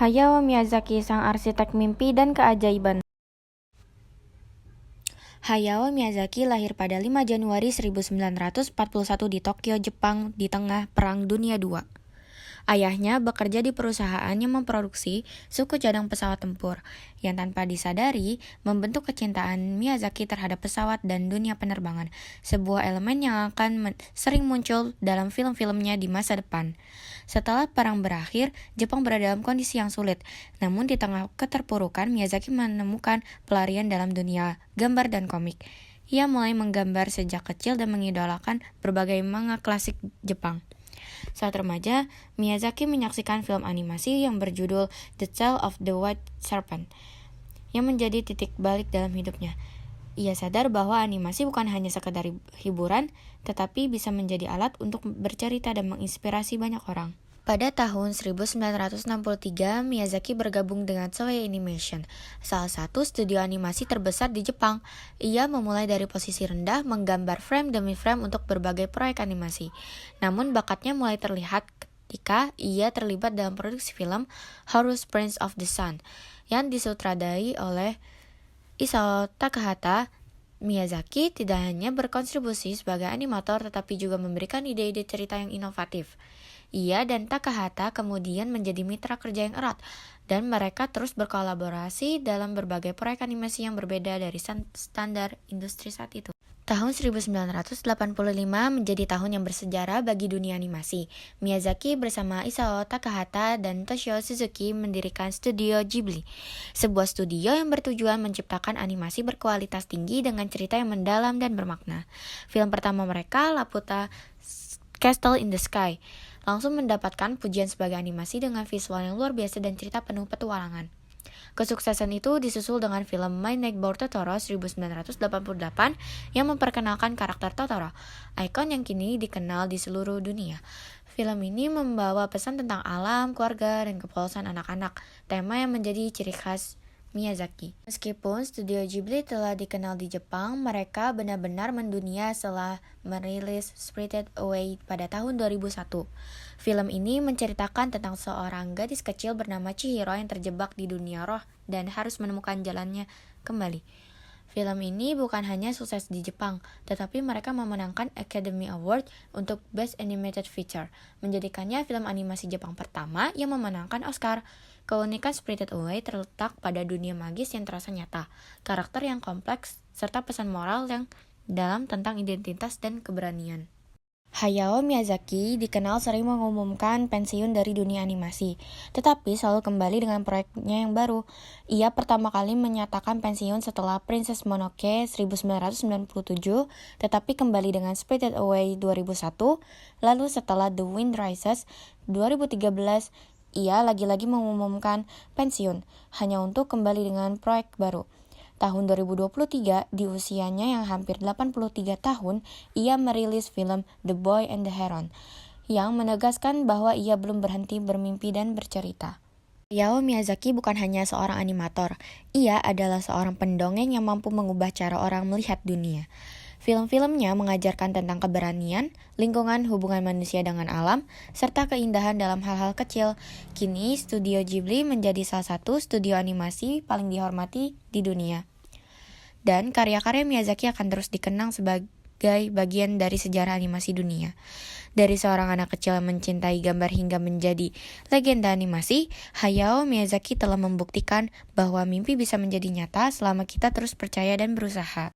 Hayao Miyazaki, sang arsitek mimpi dan keajaiban. Hayao Miyazaki lahir pada 5 Januari 1941 di Tokyo, Jepang di tengah Perang Dunia II. Ayahnya bekerja di perusahaan yang memproduksi suku cadang pesawat tempur, yang tanpa disadari membentuk kecintaan Miyazaki terhadap pesawat dan dunia penerbangan, sebuah elemen yang akan sering muncul dalam film-filmnya di masa depan. Setelah perang berakhir, Jepang berada dalam kondisi yang sulit, namun di tengah keterpurukan, Miyazaki menemukan pelarian dalam dunia gambar dan komik. Ia mulai menggambar sejak kecil dan mengidolakan berbagai manga klasik Jepang. Saat remaja, Miyazaki menyaksikan film animasi yang berjudul The Tale of the White Serpent, yang menjadi titik balik dalam hidupnya. Ia sadar bahwa animasi bukan hanya sekedar hiburan, tetapi bisa menjadi alat untuk bercerita dan menginspirasi banyak orang. Pada tahun 1963, Miyazaki bergabung dengan Toei Animation, salah satu studio animasi terbesar di Jepang. Ia memulai dari posisi rendah, menggambar frame demi frame untuk berbagai proyek animasi. Namun bakatnya mulai terlihat ketika ia terlibat dalam produksi film Horus Prince of the Sun, yang disutradai oleh Isao Takahata. Miyazaki tidak hanya berkontribusi sebagai animator, tetapi juga memberikan ide-ide cerita yang inovatif. Ia dan Takahata kemudian menjadi mitra kerja yang erat, dan mereka terus berkolaborasi dalam berbagai proyek animasi yang berbeda dari standar industri saat itu. Tahun 1985 menjadi tahun yang bersejarah bagi dunia animasi. Miyazaki bersama Isao Takahata dan Toshio Suzuki mendirikan Studio Ghibli, sebuah studio yang bertujuan menciptakan animasi berkualitas tinggi dengan cerita yang mendalam dan bermakna. Film pertama mereka, Laputa Castle in the Sky, langsung mendapatkan pujian sebagai animasi dengan visual yang luar biasa dan cerita penuh petualangan. Kesuksesan itu disusul dengan film My Neighbor Totoro 1988 yang memperkenalkan karakter Totoro, ikon yang kini dikenal di seluruh dunia. Film ini membawa pesan tentang alam, keluarga, dan kepolosan anak-anak, tema yang menjadi ciri khas Miyazaki. Meskipun Studio Ghibli telah dikenal di Jepang, mereka benar-benar mendunia setelah merilis Spirited Away pada tahun 2001. Film ini menceritakan tentang seorang gadis kecil bernama Chihiro yang terjebak di dunia roh dan harus menemukan jalannya kembali. Film ini bukan hanya sukses di Jepang, tetapi mereka memenangkan Academy Award untuk Best Animated Feature, menjadikannya film animasi Jepang pertama yang memenangkan Oscar. Keunikan Spirited Away terletak pada dunia magis yang terasa nyata, karakter yang kompleks, serta pesan moral yang dalam tentang identitas dan keberanian. Hayao Miyazaki dikenal sering mengumumkan pensiun dari dunia animasi, tetapi selalu kembali dengan proyeknya yang baru. Ia pertama kali menyatakan pensiun setelah Princess Mononoke 1997, tetapi kembali dengan Spirited Away 2001, lalu setelah The Wind Rises 2013, ia lagi-lagi mengumumkan pensiun, hanya untuk kembali dengan proyek baru. Tahun 2023, di usianya yang hampir 83 tahun, ia merilis film The Boy and the Heron, yang menegaskan bahwa ia belum berhenti bermimpi dan bercerita. Hayao Miyazaki bukan hanya seorang animator, ia adalah seorang pendongeng yang mampu mengubah cara orang melihat dunia. Film-filmnya mengajarkan tentang keberanian, lingkungan, hubungan manusia dengan alam, serta keindahan dalam hal-hal kecil. Kini, Studio Ghibli menjadi salah satu studio animasi paling dihormati di dunia. Dan karya-karya Miyazaki akan terus dikenang sebagai bagian dari sejarah animasi dunia. Dari seorang anak kecil yang mencintai gambar hingga menjadi legenda animasi, Hayao Miyazaki telah membuktikan bahwa mimpi bisa menjadi nyata selama kita terus percaya dan berusaha.